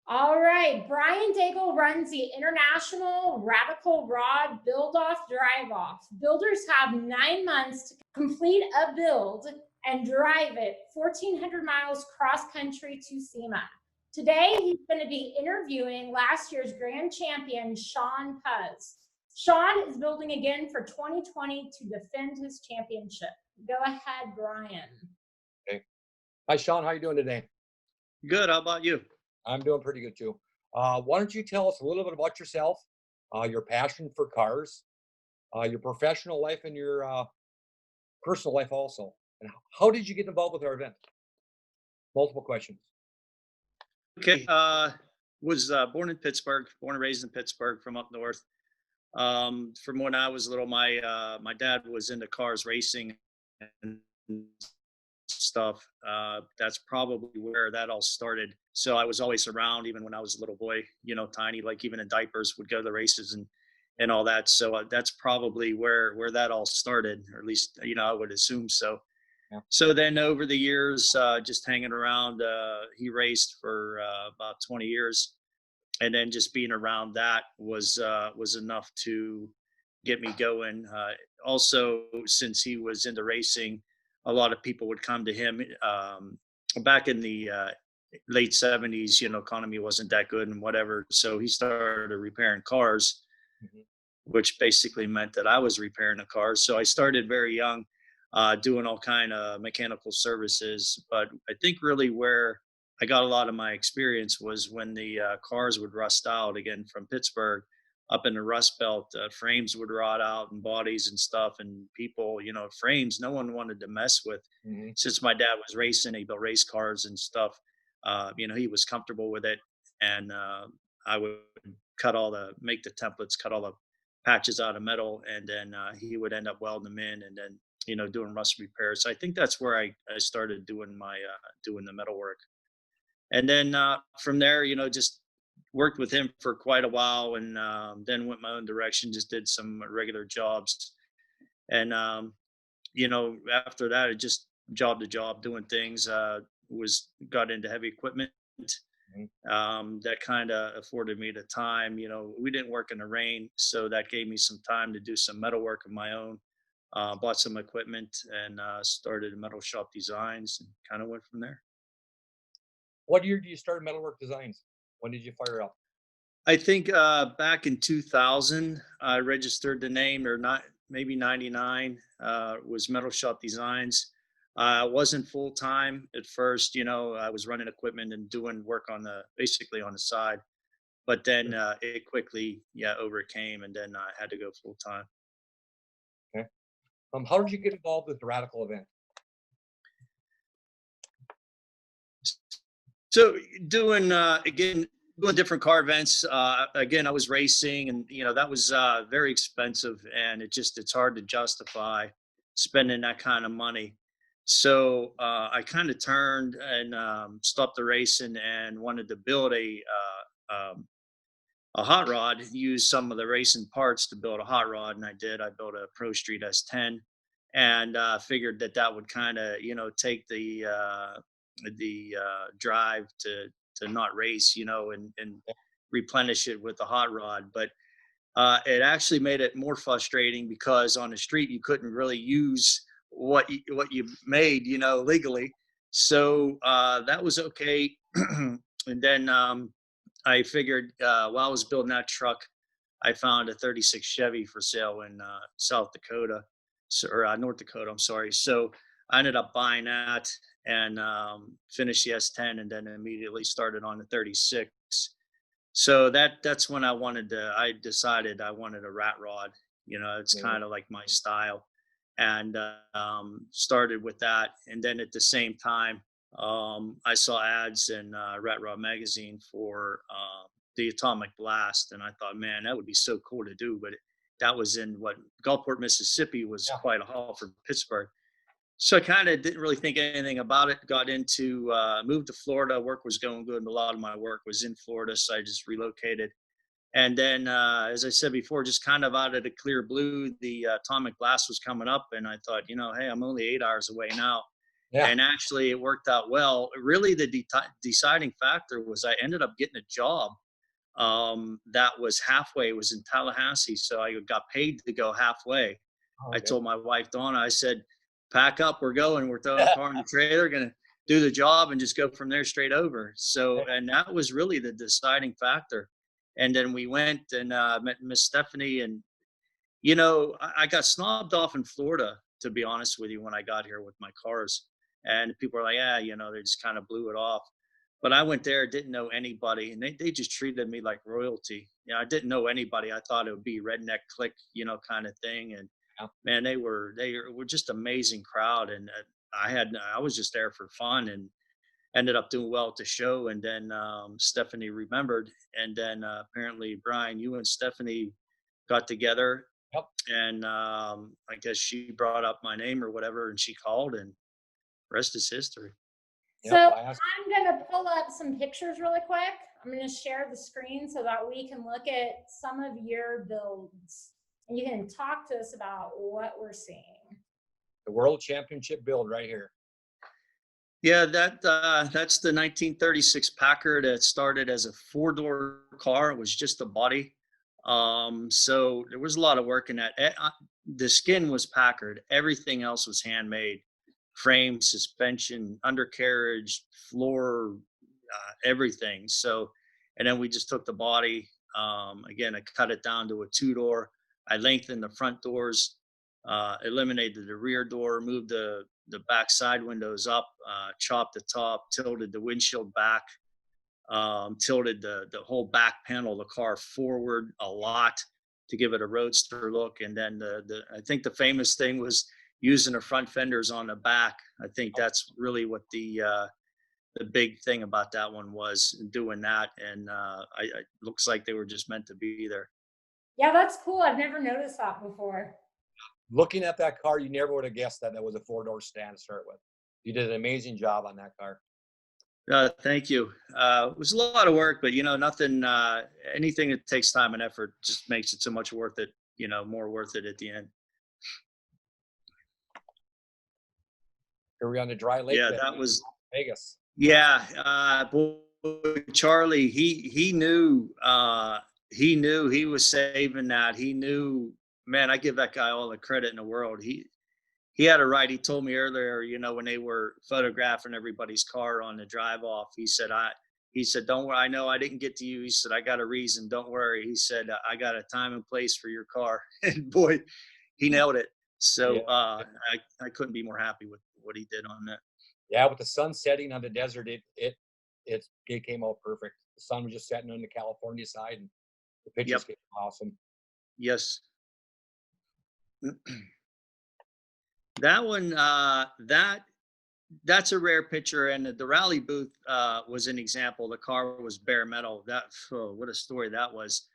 All right. Bryan Dagel runs the International RATical Rod Build Off Drive Off. Builders have 9 months to complete a build and drive it 1,400 miles cross country to SEMA. Today, he's going to be interviewing last year's grand champion, Sean Puz. Sean is building again for 2020 to defend his championship. Go ahead, Bryan. Okay. Hi, Sean. How are you doing today? Good. How about you? I'm doing pretty good too. Why don't you tell us a little bit about yourself, your passion for cars, your professional life, and your personal life also, and how did you get involved with our event? Multiple questions. Okay. Was born in Pittsburgh, born and raised in Pittsburgh from up north. From when I was little, my dad was into cars racing and stuff. That's probably where that all started. So I was always around, even when I was a little boy, tiny, like even in diapers, would go to the races and all that. So that's probably where that all started, or at least I would assume so. Yeah. So then over the years, just hanging around, he raced for about 20 years, and then just being around that was enough to get me going. Also, since he was into racing, a lot of people would come to him. Back in the late 70s, economy wasn't that good and whatever. So he started repairing cars, Mhm. which basically meant that I was repairing the cars. So I started very young, doing all kind of mechanical services. But I think really where I got a lot of my experience was when the cars would rust out again from Pittsburgh up in the Rust Belt. Frames would rot out and bodies and stuff, and people, frames no one wanted to mess with. Mhm. Since my dad was racing, he built race cars and stuff. He was comfortable with it, and I would make the templates, cut all the patches out of metal, and then he would end up welding them in, and then doing rust repairs. So I think that's where I started doing my doing the metal work, and then from there, just worked with him for quite a while, and then went my own direction. Just did some regular jobs, and after that, it just job to job doing things. Got into heavy equipment. Mhm. That kind of afforded me the time. We didn't work in the rain, so that gave me some time to do some metal work of my own. Bought some equipment and started metal shop designs, and kind of went from there. What year did you start Metalwork Designs? When did you fire up? I think back in 2000, I registered the name, or not, maybe 99, was Metal Shop Designs. I wasn't full time at first. I was running equipment and doing work basically on the side. But then Sure. it quickly, overcame, and then I had to go full time. Okay. How did you get involved with the Radical event? So doing different car events. Again, I was racing, and that was very expensive, and it's hard to justify spending that kind of money. So I kind of turned and stopped the racing and wanted to build a hot rod. Use some of the racing parts to build a hot rod, and I did. I built a Pro Street S10, and figured that would kind of take the drive to not race, and replenish it with the hot rod. But it actually made it more frustrating, because on the street you couldn't really use what you made, legally. So that was okay. And then I figured while I was building that truck, I found a '36 Chevy for sale in South Dakota, or North Dakota. I'm sorry. So I ended up buying that, and finished the S10, and then immediately started on the '36. So that's when I decided I wanted a rat rod. It's Mhm. kind of like my style, and started with that. And then at the same time, I saw ads in Rat Rod magazine for the Atomic Blast, and I thought, man, that would be so cool to do. But that was in Gulfport, Mississippi, was Yeah. quite a haul from Pittsburgh. So I kind of didn't really think anything about it. Got into moved to Florida. Work was going good, and a lot of my work was in Florida, so I just relocated. And then, as I said before, just kind of out of the clear blue, the Atomic Blast was coming up, and I thought, hey, I'm only 8 hours away now. Yeah. And actually, it worked out well. Really, the deciding factor was I ended up getting a job that was halfway. It was in Tallahassee, so I got paid to go halfway. Oh, I okay. told my wife Donna, I said, "Pack up, we're going. We're throwing the car in the trailer, gonna do the job, and just go from there straight over." So, and that was really the deciding factor. And then we went and met Miss Stephanie, and I got snobbed off in Florida, to be honest with you, when I got here with my cars. And people are like, "Yeah, they just kind of blew it off." But I went there, didn't know anybody, and they just treated me like royalty. I didn't know anybody. I thought it would be redneck clique, kind of thing. And Yeah. man, they were just amazing crowd. And I was just there for fun, and ended up doing well at the show. And then Stephanie remembered, and then apparently Brian, you and Stephanie got together, Yep. and I guess she brought up my name or whatever, and she called, and rest is history. So Yep. I'm going to pull up some pictures really quick. I'm going to share the screen so that we can look at some of your builds, and you can talk to us about what we're seeing. The World Championship build right here. Yeah, that's the 1936 Packard. It started as a 4-door car. It was just a body. So there was a lot of work in that. The skin was Packard. Everything else was handmade. Frame, suspension, undercarriage, floor, everything. So, and then we just took the body. Again, I cut it down to a 2-door. I lengthened the front doors, eliminated the rear door, moved the back side windows up, chopped the top, tilted the windshield back, tilted the whole back panel of the car forward a lot to give it a roadster look. And then I think the famous thing was using the front fenders on the back. I think that's really what the big thing about that one was, doing that. And I looks like they were just meant to be there. Yeah, that's cool. I've never noticed that before. Looking at that car, you never would have guessed that was a 4-door sedan to start with. You did an amazing job on that car. Thank you. It was a lot of work, but nothing. Anything that takes time and effort just makes it so much worth it. More worth it at the end. Here we're on the dry lake. Yeah, bed. that was Vegas. Yeah, boy, Charlie, he knew he was saving that. He knew, man. I give that guy all the credit in the world. He had it right. He told me earlier, when they were photographing everybody's car on the drive off, he said, "Don't worry. I know I didn't get to you." He said, "I got a reason. Don't worry." He said, "I got a time and place for your car." And boy, he nailed it. So Yeah. I couldn't be more happy with what he did on that. Yeah, with the sun setting on the desert, it came out perfect. The sun was just setting on the California side, and the pictures came awesome. Yes. That one, that's a rare picture, and the rally booth was an example. The car was bare metal. What a story that was.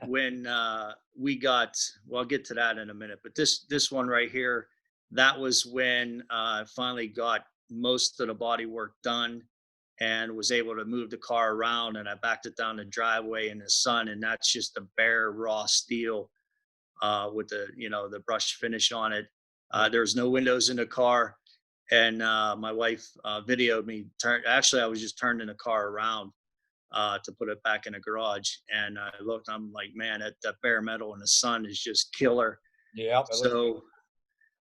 When we got, well, I'll get to that in a minute. But this one right here, that was when I finally got most of the body work done and was able to move the car around. And I backed it down the driveway in the sun, and that's just the bare raw steel with the brush finish on it. There's no windows in the car, and my wife videoed me. Actually, I was just turning the car around to put it back in the garage, and I looked. I'm like, man, that bare metal in the sun is just killer. Yeah. So,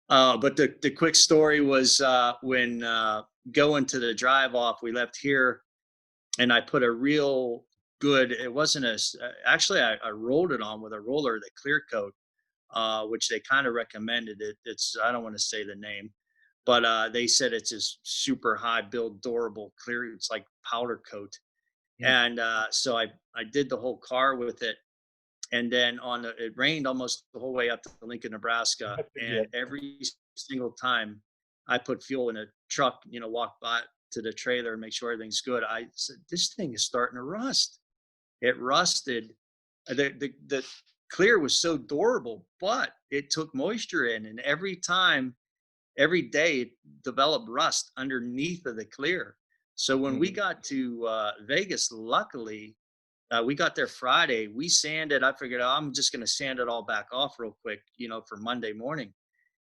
but the quick story was when going to the drive off, we left here, and I put a real good. It wasn't actually I rolled it on with a roller, the clear coat. Which they kind of recommended it. I don't want to say the name, but they said it's a super high build, durable, clear. It's like powder coat. And so I did the whole car with it. And then it rained almost the whole way up to Lincoln, Nebraska. And every single time I put fuel in a truck, walk by to the trailer and make sure everything's good, I said, this thing is starting to rust. It rusted. The clear was so durable, but it took moisture in, and every day it developed rust underneath of the clear. So when we got to Vegas, luckily we got there Friday. We sanded. I figured I'm just going to sand it all back off real quick, for Monday morning.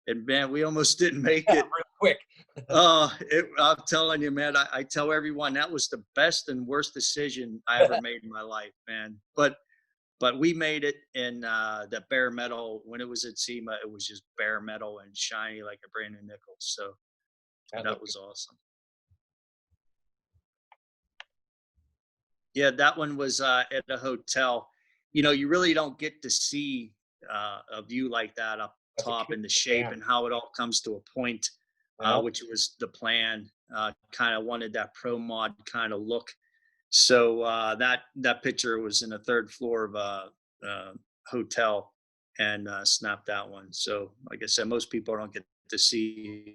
And man, we almost didn't make it. quick. I'm telling you, man, I tell everyone that was the best and worst decision I ever made in my life, man. But we made it in the bare metal. When it was at SEMA, it was just bare metal and shiny like a brand new nickel. So that was awesome. Yeah, that one was at a hotel. You know, you really don't get to see a view like that up That's a top cute and the shape yeah. and how it all comes to a point, Yeah. which was the plan. Kind of wanted that pro mod kind of look. So that picture was in the third floor of a hotel and snapped that one. So like I said, most people don't get to see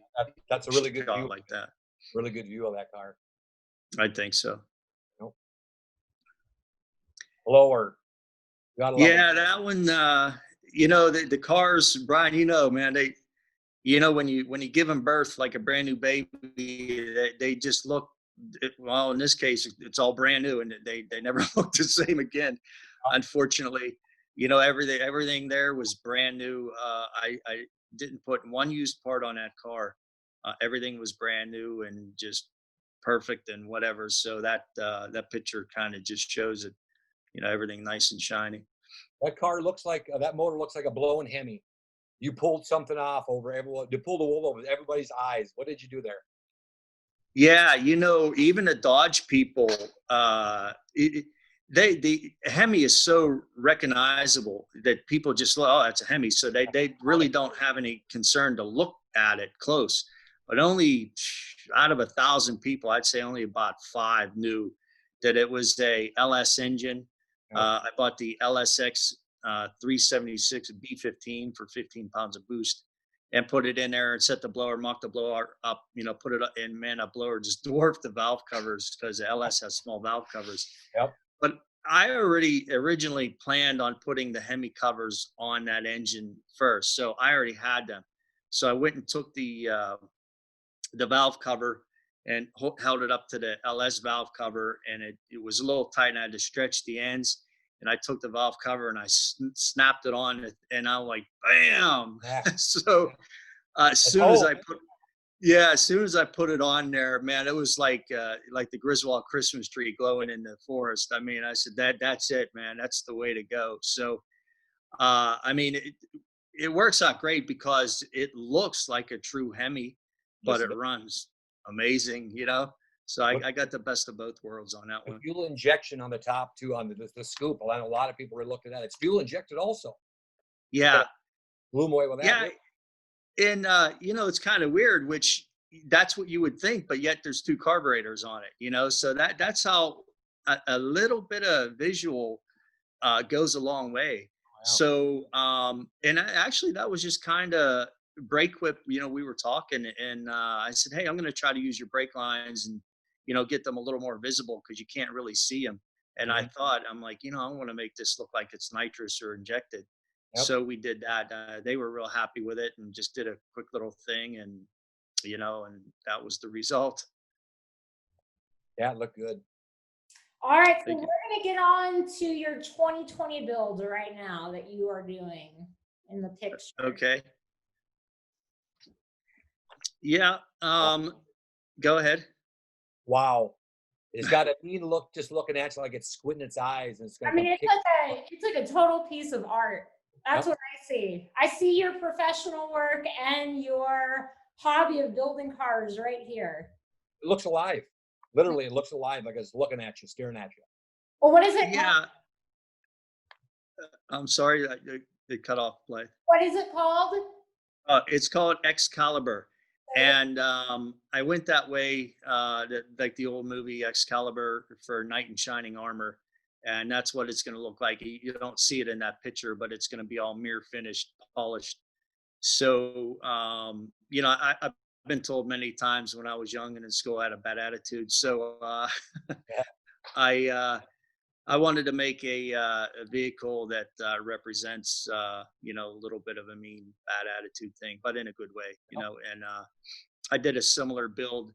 That's a a really good view. shot like that. Really good view of that car. I think so. Nope. Lower. Gotta love it. Yeah, that one. You know, the cars, Brian. You know, man. You know, when you give them birth like a brand new baby, they just look. Well, in this case, it's all brand new, and they never look the same again. Unfortunately, you know, everything there was brand new. I didn't put one used part on that car. Everything was brand new and just perfect and whatever. So that picture kind of just shows it. You know, everything nice and shiny. That car looks like that motor looks like a blowing Hemi. You pulled something off over everyone. You pulled the wool over everybody's eyes. What did you do there? Yeah, you know, even the Dodge people, the Hemi is so recognizable that people just oh, that's a Hemi. So they really don't have any concern to look at it close. But only out of 1,000 people, I'd say only about 5 knew that it was a LS engine. Yep. I bought the LSX 376 B15 for 15 pounds of boost and put it in there and set the blower, mock the blower up, you know, put it in, man, that blower just dwarfed the valve covers because the LS has small valve covers. Yep. But I already originally planned on putting the Hemi covers on that engine first. So I already had them. So I went and took the valve cover and held it up to the LS valve cover, and it was a little tight, and I had to stretch the ends. And I took the valve cover and I snapped it on, and I'm like, bam! Yeah. So as soon as I put it on there, man, it was like the Griswold Christmas tree glowing in the forest. I mean, I said that's it, man. That's the way to go. So, I mean, it works out great because it looks like a true Hemi, but it runs amazing, you know. So I got the best of both worlds on that The one. fuel injection on the top too, on the scoop. I know a lot of people were looking at it. It's fuel injected also. Yeah, Blew them away with that. yeah. And you know, it's kind of weird, which that's what you would think, but yet there's 2 carburetors on it, you know. So that's how a little bit of visual goes a long way. Wow. So and actually that was just kind of brake whip, you know, we were talking and I said, hey, I'm going to try to use your brake lines and, you know, get them a little more visible because you can't really see them. And I thought, I'm like, you know, I want to make this look like it's nitrous or injected. Yep. So we did that. They were real happy with it and just did a quick little thing, and you know, and that was the result. Yeah, it looked good. All right, so Thank we're you. going to get on to your 2020 build right now that you are doing in the picture. Okay. Yeah. Go ahead. Wow. It's got a mean look just looking at you like it's squinting its eyes and it's I gonna mean, come it's like a total piece of art. That's what I see. I see your professional work and your hobby of building cars right here. It looks alive. Literally, it looks alive like it's looking at you, staring at you. Well, what is it called? Yeah. I'm sorry, it cut off, Blythe. What is it called? It's called Excalibur, and I went that way, like the old movie Excalibur for knight in shining armor, and that's what it's going to look like. You don't see it in that picture, but it's going to be all mirror finished, polished. So, you know, I've been told many times when I was young and in school I had a bad attitude. So Yeah. I wanted to make a vehicle that represents, you know, a little bit of a mean, bad attitude thing, but in a good way, you know. And I did a similar build,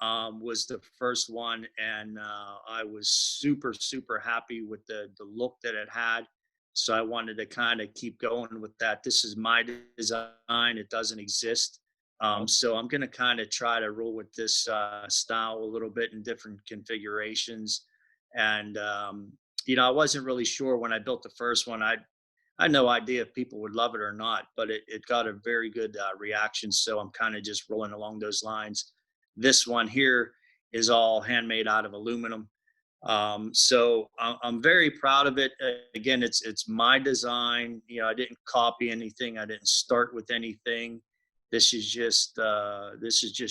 was the first one, and I was super, super happy with the look that it had. So I wanted to kind of keep going with that. This is my design. It doesn't exist So I'm going to kind of try to roll with this style a little bit in different configurations. And, I wasn't really sure when I built the first one. I had no idea if people would love it or not, but it got a very good reaction. So I'm kind of just rolling along those lines. This one here is all handmade out of aluminum. So I'm very proud of it. Again, it's my design. I didn't copy anything. I didn't start with anything. This is just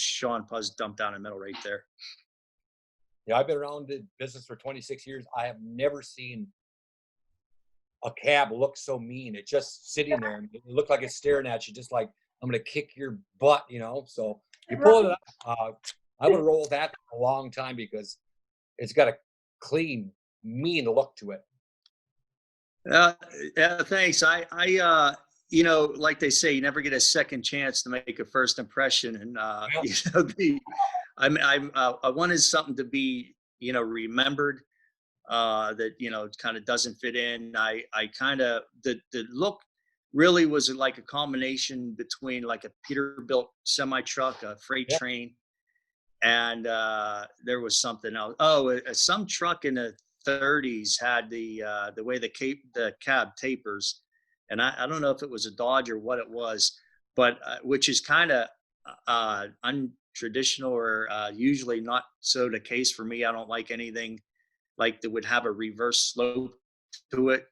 Sean Puz dumped down in the middle right there. Yeah, I've been around the business for 26 years. I have never seen a cab look so mean. It's just sitting there and it looked like it's staring at you, just like, I'm gonna kick your butt, So you pull it up. I would roll that a long time because it's got a clean, mean look to it. Yeah, thanks. Like they say, you never get a second chance to make a first impression. And, I wanted something to be, remembered, that, kind of doesn't fit in. I kind of, the look really was like a combination between like a Peterbilt semi truck, a freight train, and there was something else. Oh, some truck in the 30s had the way the cab tapers, and I don't know if it was a Dodge or what it was, but which is kind of untraditional or usually not so the case for me. I don't like anything like that would have a reverse slope to it.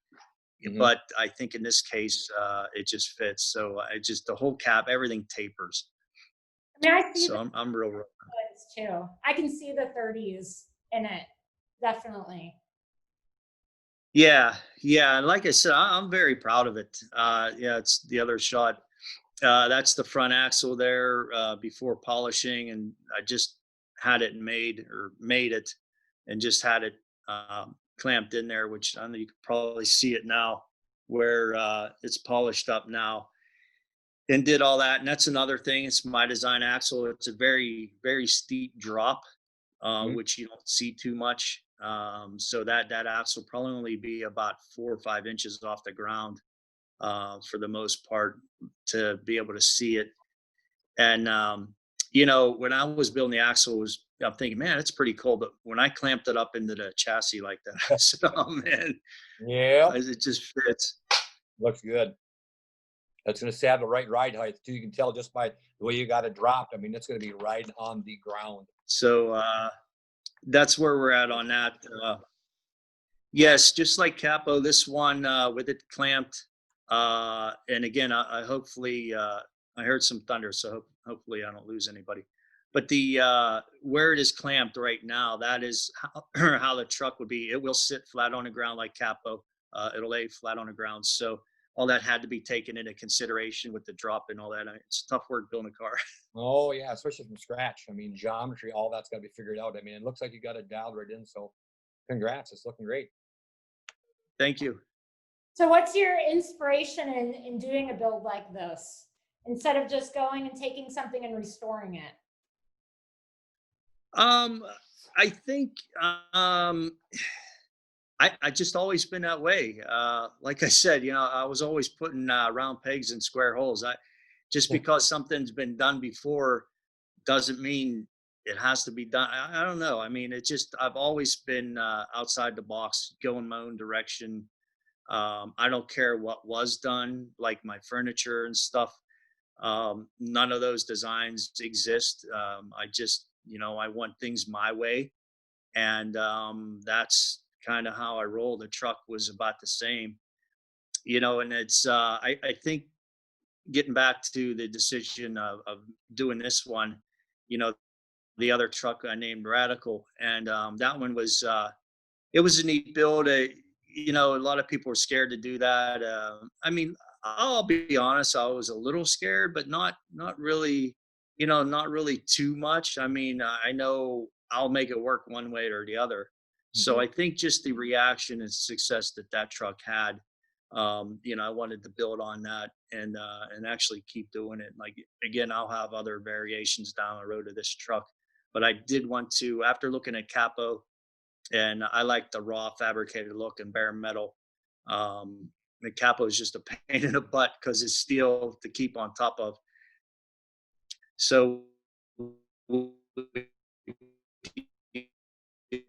Mm-hmm. But I think in this case, it just fits. So the whole cab, everything tapers. I mean, I see. So I'm real. Too. I can see the 30s in it, definitely. Yeah. And like I said, I'm very proud of it. It's the other shot. That's the front axle there before polishing, and I just had it made it, and just had it clamped in there, which I know you can probably see it now, where it's polished up now. And did all that, and that's another thing. It's my design axle. It's a very, very steep drop, which you don't see too much. So that axle probably only be about 4 or 5 inches off the ground for the most part to be able to see it. And when I was building the axle, I'm thinking, man, it's pretty cool. But when I clamped it up into the chassis like that, I said, oh man, yeah, it just fits. Looks good. That's going to have the right ride height too. You can tell just by the way you got it dropped. I mean, it's going to be right on the ground. So that's where we're at on that. Yes, just like Capo, this one with it clamped. And again, I hopefully I heard some thunder, so hopefully I don't lose anybody. But the where it is clamped right now, that is how the truck would be. It will sit flat on the ground like Capo. It'll lay flat on the ground. So all that had to be taken into consideration with the drop and all that. It's tough work building a car. Oh yeah, especially from scratch. I mean, geometry, all that's got to be figured out. I mean, it looks like you got it dialed right in. So, congrats, it's looking great. Thank you. So, what's your inspiration in doing a build like this instead of just going and taking something and restoring it? I think I just always been that way. Like I said, I was always putting round pegs in square holes. Just because something's been done before doesn't mean it has to be done. I don't know. I mean, I've always been outside the box, going my own direction. I don't care what was done, like my furniture and stuff. None of those designs exist. I just, I want things my way. And that's kind of how I roll. The truck was about the same, and it's, I think getting back to the decision of doing this one, the other truck I named RATical, and that one was, it was a neat build. A lot of people were scared to do that. I mean, I'll be honest, I was a little scared, but not really, not really too much. I mean, I know I'll make it work one way or the other. So I think just the reaction and success that truck had, I wanted to build on that and actually keep doing it. Like, again, I'll have other variations down the road of this truck, but I did want to, after looking at Capo, and I like the raw fabricated look and bare metal. The Capo is just a pain in the butt because it's steel to keep on top of. So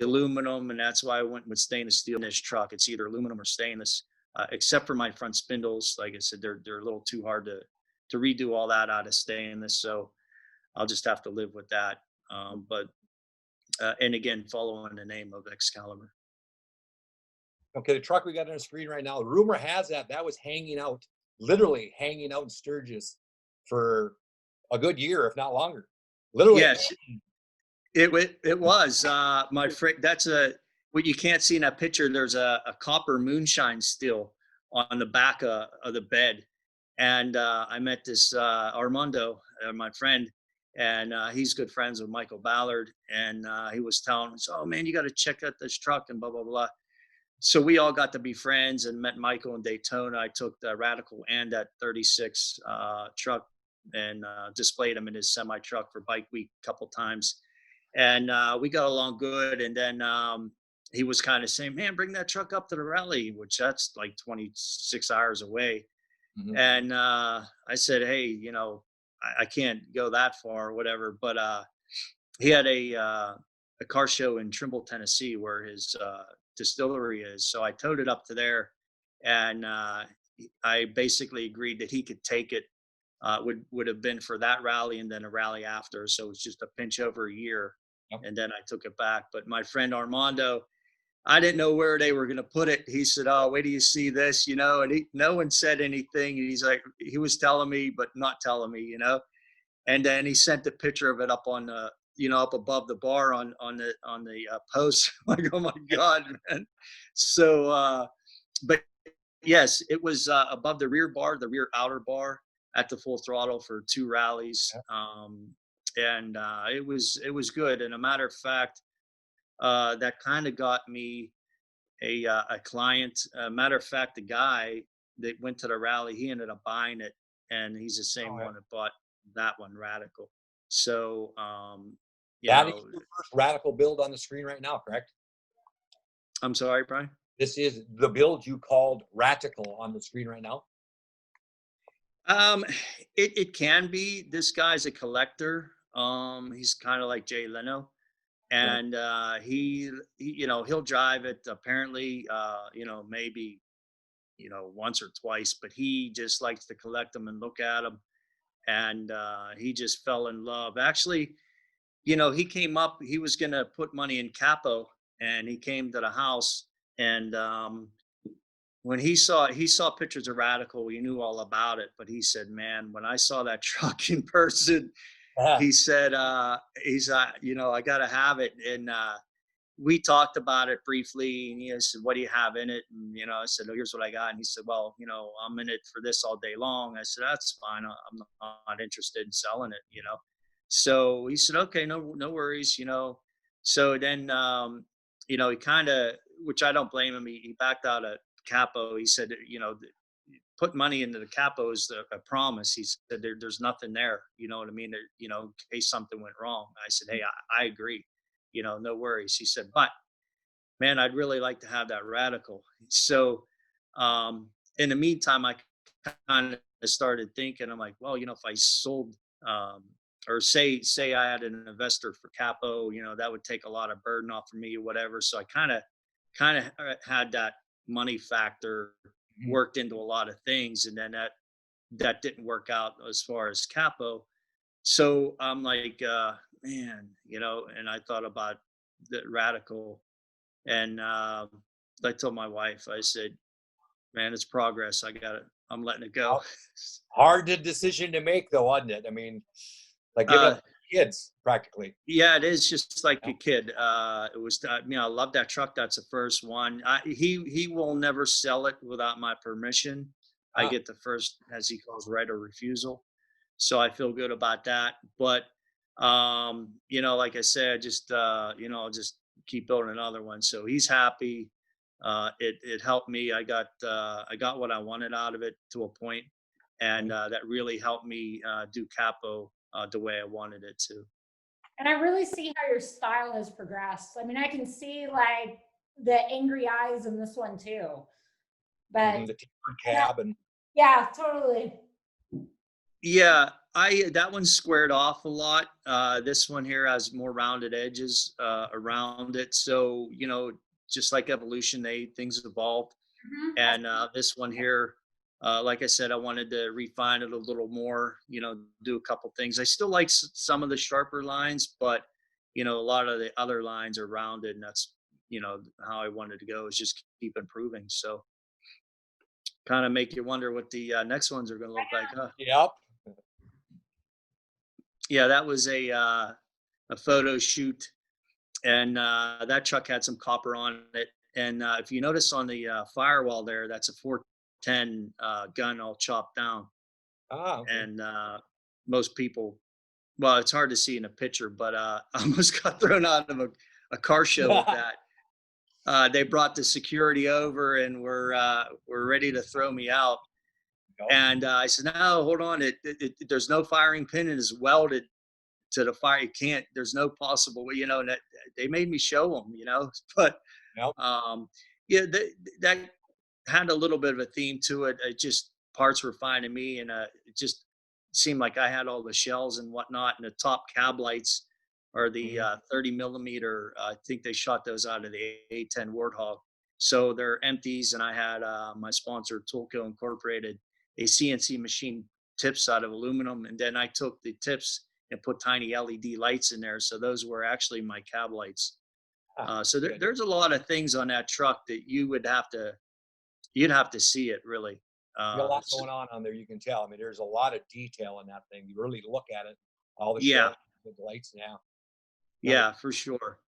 aluminum, and that's why I went with stainless steel in this truck. It's either aluminum or stainless, except for my front spindles. Like I said, they're a little too hard to redo all that out of stainless. So I'll just have to live with that. But and again, following the name of Excalibur. Okay, the truck we got on the screen right now, rumor has that was hanging out, literally hanging out in Sturgis for a good year, if not longer. Literally. Yes, it was my friend. That's what you can't see in that picture. There's a copper moonshine still on the back of the bed, and I met this Armando, my friend, and he's good friends with Michael Ballard, and he was telling us, "Oh man, you got to check out this truck," and blah blah blah. So we all got to be friends and met Michael in Daytona. I took the RATical and that 36 truck and displayed him in his semi truck for Bike Week a couple times, and we got along good. And then he was kind of saying, "Man, bring that truck up to the rally," which that's like 26 hours away. Mhm. And I said, "Hey, I can't go that far or whatever." But he had a car show in Trimble, Tennessee, where his distillery is. So I towed it up to there, and I basically agreed that he could take it. Would have been for that rally and then a rally after. So it's just a pinch over a year, Yep. and then I took it back. But my friend Armando, I didn't know where they were going to put it. He said, "Oh, wait till you see this," and no one said anything. And he's like, he was telling me, but not telling me. And then he sent a picture of it up on the, up above the bar on the post. Like, oh my God, man. So, but yes, it was above the rear bar, the rear outer bar at the full throttle for 2 rallies. And it was good. And a matter of fact, that kind of got me a client. Matter of fact, the guy that went to the rally, he ended up buying it, and he's the same Oh, yeah. one that bought that one, RATical. So, you That is know, your first RATical build on the screen right now, correct? I'm sorry, Brian. This is the build you called RATical on the screen right now. Um, it can be. This guy's a collector. He's kind of like Jay Leno, Right. and he'll drive it. Apparently, maybe once or twice, but he just likes to collect them and look at them. And he just fell in love. Actually, he came up. He was gonna put money in capo, and he came to the house. And when he saw pictures of RATical, he knew all about it. But he said, "Man, when I saw that truck in person," Yeah. he said, I gotta have it." And we talked about it briefly, and he said, "What do you have in it?" And I said, "Oh, here's what I got." And he said, "Well, I'm in it for this all day long." I said, "That's fine. I'm not interested in selling it." So he said, "Okay, no worries." So then, he kind of, which I don't blame him. He backed out of capo. He said, put money into the capo is a promise. He said, there's nothing there. You know what I mean? In case something went wrong. I said, "Hey, I agree. No worries." He said, "But man, I'd really like to have that RATical." So in the meantime, I kind of started thinking, I'm like, well, if I sold or say I had an investor for capo, that would take a lot of burden off of me or whatever. So I kind of had that money factor Mhm. worked into a lot of things, and then that didn't work out as far as capo. So I'm like, man, and I thought about the RATical, and I told my wife, I said, "Man, it's progress. I'm letting it go." Hard decision to make, though, wasn't it? I mean, like giving uh, up kids practically. yeah, it is just like Yeah. a kid. It was, I love that truck. That's the first one. He will never sell it without my permission. I Ah, get the first, as he calls, right of refusal. So I feel good about that. But like I said, just I'll just keep building another one. So he's happy. It helped me. I got what I wanted out of it to a point, and that really helped me do capo the way I wanted it to. And I really see how your style has progressed. I mean, I can see like the angry eyes in this one too. But the tapered yeah, cab and yeah, totally. Yeah, that one's squared off a lot. This one here has more rounded edges around it. So, just like evolution, things evolved. Mhm. And this one here, like I said, I wanted to refine it a little more, do a couple things. I still like some of the sharper lines, but a lot of the other lines are rounded, and that's how I wanted to go, is just keep improving. So kind of make you wonder what the next ones are going to look like, huh? Yep. Yeah, that was a photo shoot, and that truck had some copper on it. And if you notice on the firewall there, that's a 410 gun all chopped down. Ah, okay. And most people, well, it's hard to see in a picture, but I almost got thrown out of a car show with that. They brought the security over and were ready to throw me out. Yep. And I said, "No, hold on. There's no firing pin, and it's welded to the fire. You can't. There's no possible way." And they made me show them. But Yep. yeah, that had a little bit of a theme to it. It just parts were fine to me, and it just seemed like I had all the shells and whatnot. And the top cab lights are the Mhm. 30 millimeter. I think they shot those out of the A10 Warthog, so they're empties. And I had my sponsor Toolco Incorporated a CNC machine tips out of aluminum, and then I took the tips and put tiny LED lights in there. So those were actually my cab lights. So Good. there's a lot of things on that truck that you'd have to see it really. You got a lot So, going on there. You can tell. I mean, there's a lot of detail in that thing. You really look at it, all the yeah, shells, the lights. Yeah. Really. yeah, for sure.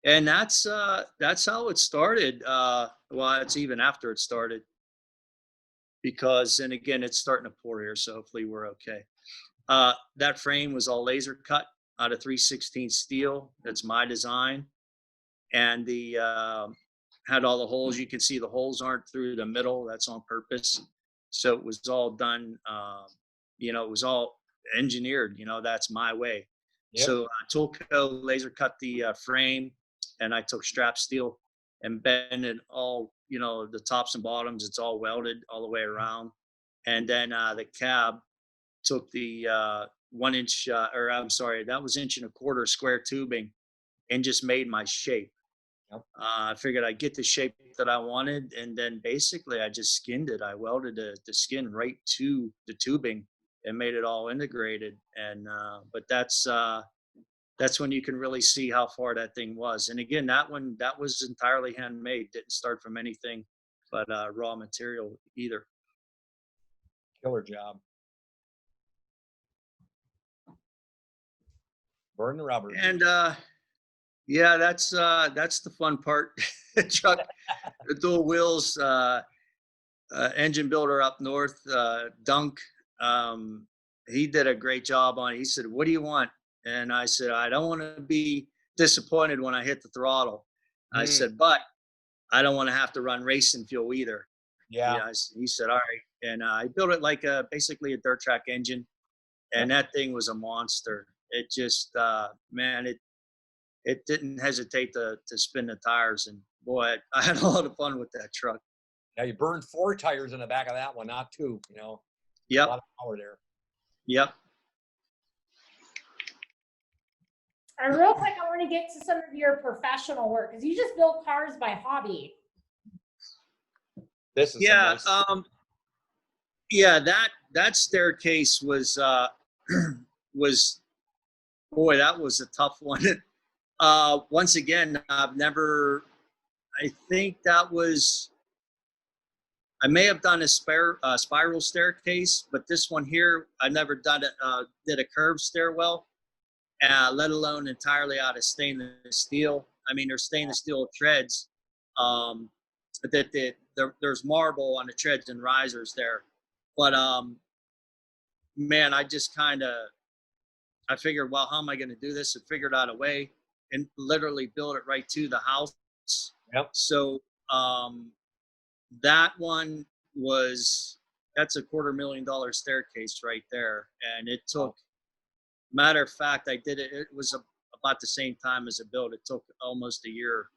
And that's how it started. Well, it's even after it started, because, and again, it's starting to pour here, so hopefully we're okay. That frame was all laser cut out of 316 steel. That's my design. And the had all the holes. You can see the holes aren't through the middle. That's on purpose. So it was all done. It was all engineered. That's my way. Yep. So Toolco laser cut the frame, and I took strap steel and bent it all. The tops and bottoms. It's all welded all the way around. And then the cab took the 1 inch, or I'm sorry, that was inch and a quarter square tubing, and just made my shape. Yep. I figured I'd get the shape that I wanted, and then basically I just skinned it. I welded the skin right to the tubing and made it all integrated. And but that's when you can really see how far that thing was. And again, that was entirely handmade. Didn't start from anything but raw material either. Killer job. Burn the rubber. And yeah, that's the fun part. Truck, the dual wheels. Engine builder up north, Dunk. He did a great job on it. He said, "What do you want?" And I said, "I don't want to be disappointed when I hit the throttle." I Mm, said, "But I don't want to have to run racing fuel either." yeah. He said, "All right." And I built it like basically a dirt track engine, Yep. and that thing was a monster. It just, man, it didn't hesitate to spin the tires, and boy, I had a lot of fun with that truck. Now you burned 4 tires in the back of that one, not two. A Yep, lot of power there. yep. And real quick, I want to get to some of your professional work because you just build cars by hobby. This is Yeah, some nice. yeah, that staircase was was, boy, that was a tough one. Once again, I've never. I think that was. I may have done a spiral staircase, but this one here, I never done it. Did a curved stairwell, let alone entirely out of stainless steel. I mean, there's stainless steel treads. Um, there's marble on the treads and risers there, but man, I just kind of I figured, well, how am I going to do this? And figured out a way and literally build it right to the house. Yep. So that one was that's a $250,000 staircase right there, and it took. Matter of fact, I did it. It was about the same time as it built. It took almost a year.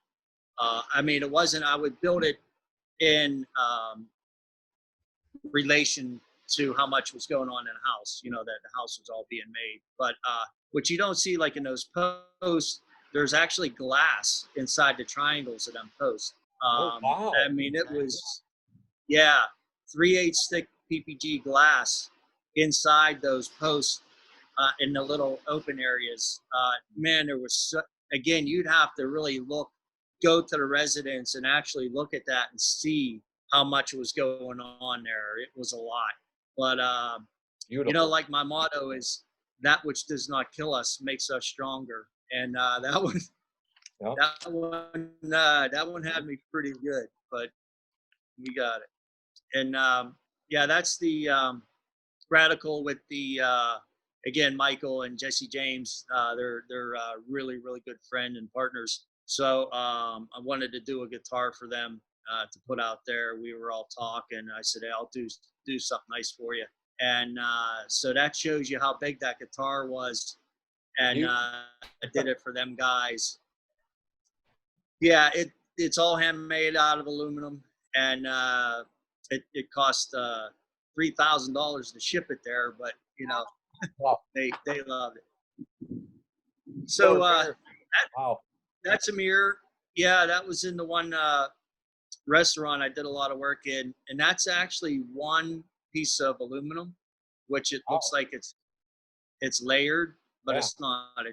I mean, it wasn't. I would build it in relation to how much was going on in the house, that the house was all being made. But what you don't see, like in those posts, there's actually glass inside the triangles of them posts. Oh, wow. I mean, it was, yeah, 3/8 thick PPG glass inside those posts in the little open areas. Man, there was, again, you'd have to really go to the residence and actually look at that and see how much was going on there. It was a lot. But, Beautiful. like my motto is, that which does not kill us makes us stronger. And that one, Yep. that one had me pretty good, but we got it. And yeah, that's the RATical with the again, Michael and Jesse James. They're really, really good friend and partners. So I wanted to do a guitar for them to put out there. We were all talking. I said, hey, I'll do something nice for you. And so that shows you how big that guitar was. And I did it for them guys. Yeah, it's all handmade out of aluminum, and it cost $3,000 to ship it there, but Wow. they love it. So Wow. that's a mirror. Yeah, that was in the one restaurant I did a lot of work in, and that's actually one piece of aluminum, which it looks like it's layered, but Yeah. it's not.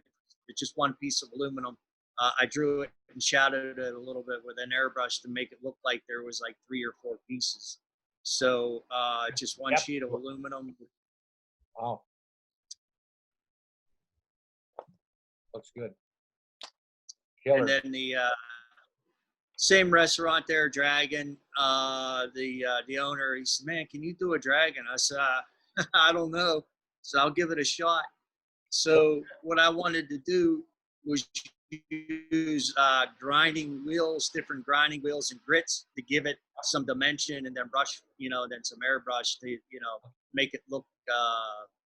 It's just one piece of aluminum. I drew it and shadowed it a little bit with an airbrush to make it look like there was like 3 or 4 pieces. So just one sheet of aluminum. Wow. Looks good. Killer. And then the same restaurant there, Dragon. The owner, he said, "Man, can you do a dragon?" I said, "I don't know, so I'll give it a shot." So what I wanted to do was use different grinding wheels and grits to give it some dimension, and then brush, then some airbrush to, make it look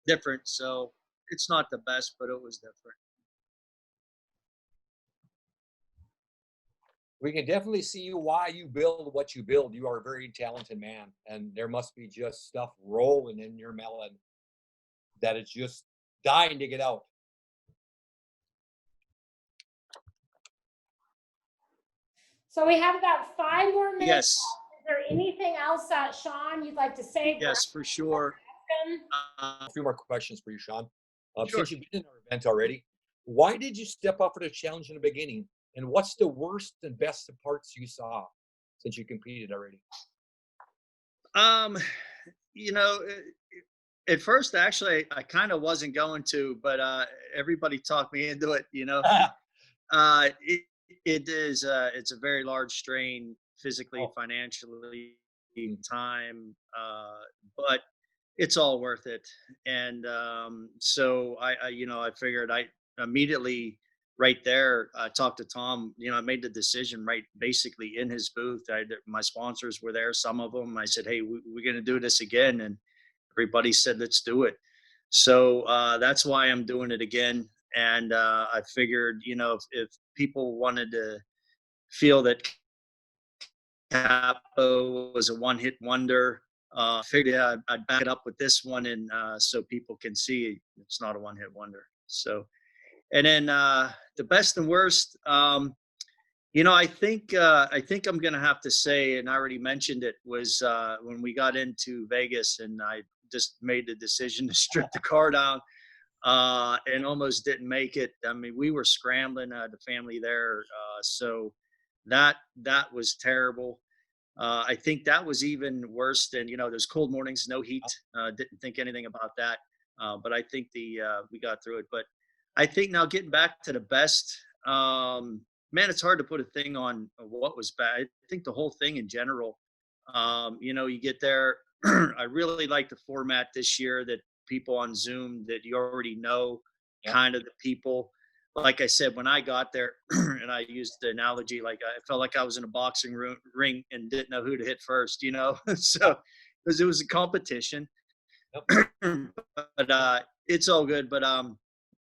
different. So it's not the best, but it was different. We can definitely see why you build what you build. You are a very talented man, and there must be just stuff rolling in your melon that it's just dying to get out. So we have about 5 more minutes. Yes. Is there anything else that Sean you'd like to say? Yes, for sure. A few more questions for you, Sean. Sure. Since you've been in our event already, why did you step up for the challenge in the beginning? And what's the worst and best parts you saw since you competed already? At first, actually, I kind of wasn't going to, but everybody talked me into it. It's a very large strain physically, financially, time, but it's all worth it. And so I figured I immediately right there talked to Tom. I made the decision right basically in his booth. My sponsors were there, some of them. I said, hey, we're going to do this again, and everybody said, let's do it. So that's why I'm doing it again. And I figured, if people wanted to feel that Capo was a one-hit wonder, figured I'd back it up with this one, and so people can see it's not a one-hit wonder. So, and then the best and worst, I think I'm gonna have to say, and I already mentioned it, was when we got into Vegas, and I just made the decision to strip the car down. And almost didn't make it. I mean, we were scrambling, the family there. So that was terrible. I think that was even worse than, those cold mornings, no heat. Didn't think anything about that. But I think we got through it. But I think now getting back to the best, man, it's hard to put a thing on what was bad. I think the whole thing in general, you get there. I really like the format this year, that people on Zoom that you already know, kind of the people. Like I said, when I got there, and I used the analogy, like I felt like I was in a boxing ring and didn't know who to hit first, so because it was a competition. But it's all good. But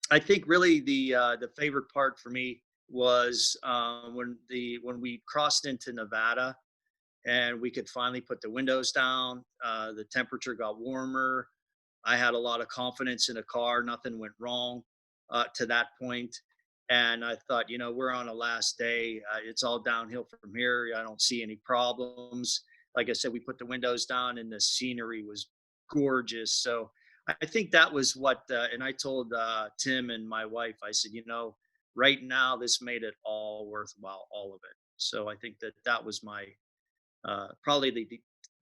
I think really the favorite part for me was when we crossed into Nevada, and we could finally put the windows down. The temperature got warmer. I had a lot of confidence in the car. Nothing went wrong to that point. And I thought, we're on a last day. It's all downhill from here. I don't see any problems. Like I said, we put the windows down and the scenery was gorgeous. So I think that was what, and I told Tim and my wife, I said, right now this made it all worthwhile, all of it. So I think that was my probably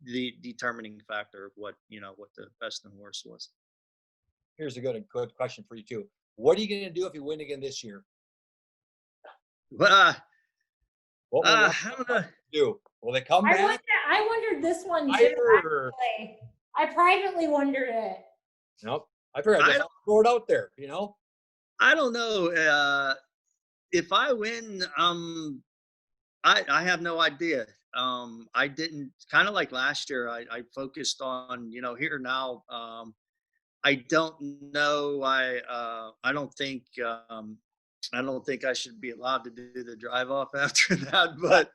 the determining factor of what the best and worst was. Here's a good question for you too. What are you going to do if you win again this year? But What will I Rob don't know. do? Will they come back? I wondered this one too. Higher? Actually. I privately wondered it. Nope. I figured I'd just throw it out there, I don't know. If I win, I have no idea. I didn't, kind of like last year. I focused on here now. I don't know. I don't think I should be allowed to do the drive off after that. But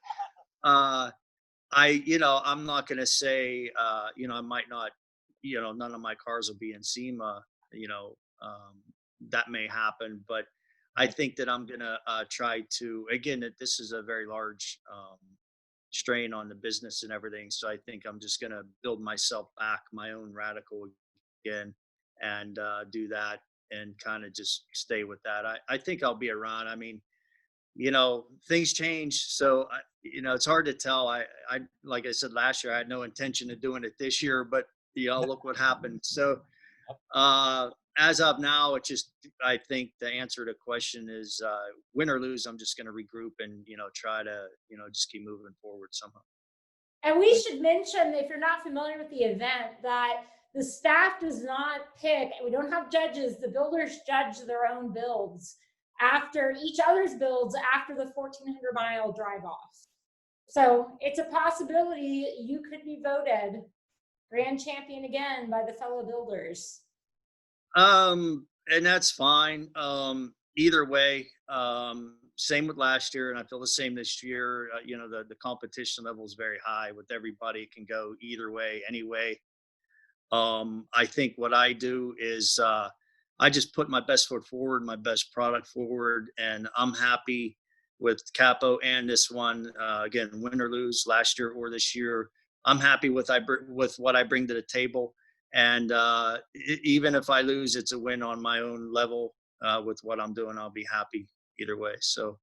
I'm not going to say I might not. None of my cars will be in SEMA. That may happen, but I think that I'm going to try to, again, that this is a very large strain on the business and everything. So I think I'm just going to build myself back, my own RATical again, and do that and kind of just stay with that. I think I'll be around. I mean, things change. So, it's hard to tell. I, like I said, last year, I had no intention of doing it this year, but look what happened. So, as of now, I think the answer to the question is win or lose, I'm just going to regroup and, try to, just keep moving forward somehow. And we should mention, if you're not familiar with the event, that the staff does not pick, we don't have judges, the builders judge their own builds after each other's builds after the 1,400-mile drive off. So it's a possibility you could be voted grand champion again by the fellow builders. And that's fine. Either way, same with last year, and I feel the same this year. The competition level is very high with everybody. It can go either way, anyway. I think what I do is I just put my best foot forward, my best product forward, and I'm happy with Capo and this one. Again, win or lose, last year or this year, I'm happy with what I bring to the table. And even if I lose, it's a win on my own level with what I'm doing. I'll be happy either way. So,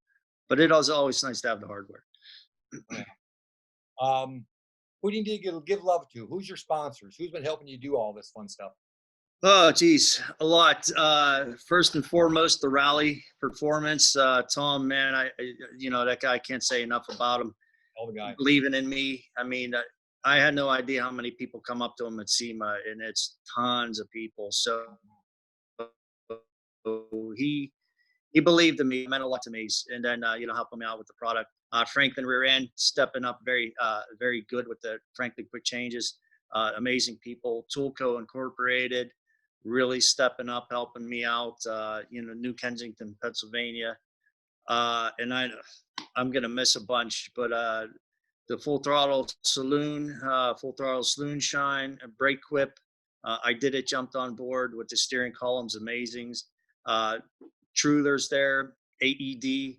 but it is always nice to have the hardware. Who do you need to give love to? Who's your sponsors? Who's been helping you do all this fun stuff? Oh, geez, a lot. First and foremost, the rally performance. Tom, man, that guy, I can't say enough about him. All the guy believing in me. I mean, I had no idea how many people come up to him at SEMA, and it's tons of people. So he believed in me, meant a lot to me, and then helping me out with the product. Franklin rear end stepping up very good with the Franklin quick changes. Amazing people. Toolco Incorporated really stepping up, helping me out. New Kensington, Pennsylvania, and I'm gonna miss a bunch, but the Full Throttle Saloon Shine, Brake Quip. I did it, jumped on board with the steering columns, amazing. Truler's there, AED,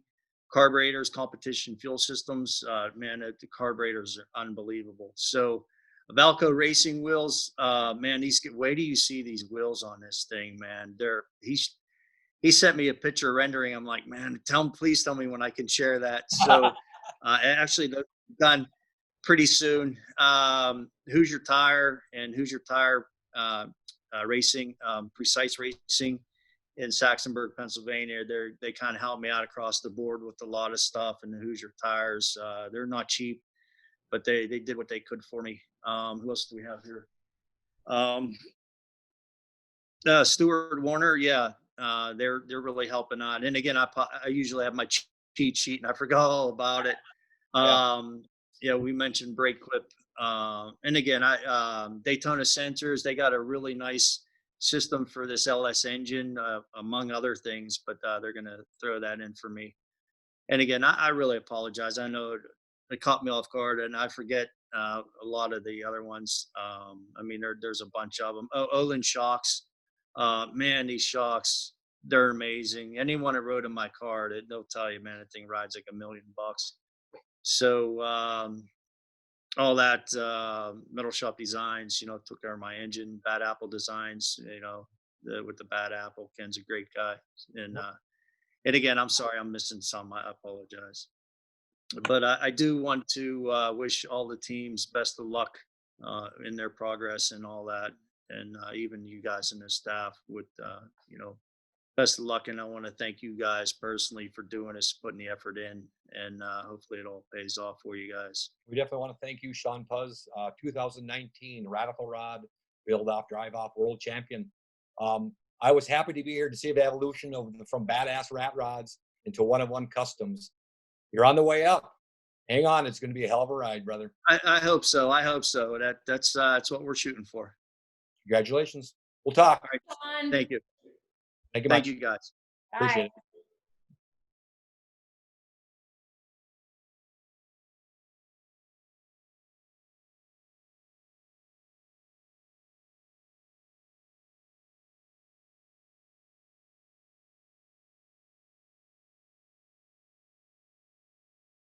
carburetors, competition fuel systems. Man, the carburetors are unbelievable. So Valco racing wheels, man, wait till you see these wheels on this thing, man. He sent me a picture rendering. I'm like, man, please tell me when I can share that. So actually they're done pretty soon. Hoosier Tire and Hoosier Tire Racing, Precise Racing in Saxonburg, Pennsylvania. They kind of helped me out across the board with a lot of stuff. And the Hoosier tires, they're not cheap, but they did what they could for me. Who else do we have here? Stuart Warner, yeah, they're really helping out. And again, I usually have my cheat sheet, and I forgot all about it. We mentioned Brake Clip, and again, Daytona Sensors. They got a really nice system for this LS engine, among other things, but they're going to throw that in for me. And again, I really apologize. I know it caught me off guard, and I forget a lot of the other ones. I mean, there's a bunch of them. Oh, Olin shocks. Man, these shocks, they're amazing. Anyone that rode in my car, they'll tell you, man, that thing rides like $1 million. So all that metal shop designs, took care of my engine. Bad Apple designs, with the Bad Apple. Ken's a great guy, and again, I'm sorry I'm missing some. I apologize, but I do want to wish all the teams best of luck in their progress and all that, and even you guys and the staff with best of luck. And I want to thank you guys personally for doing this, putting the effort in, and hopefully it all pays off for you guys. We definitely want to thank you, Sean Puz, 2019 RATical Rod Build Off Drive Off World Champion. I was happy to be here to see the evolution from badass rat rods into one-of-one customs. You're on the way up. Hang on, it's going to be a hell of a ride, brother. I hope so. I hope so. That's what we're shooting for. Congratulations. We'll talk. All right. Sean. Thank you. Thank you Thank much. you guys. Appreciate Bye. it.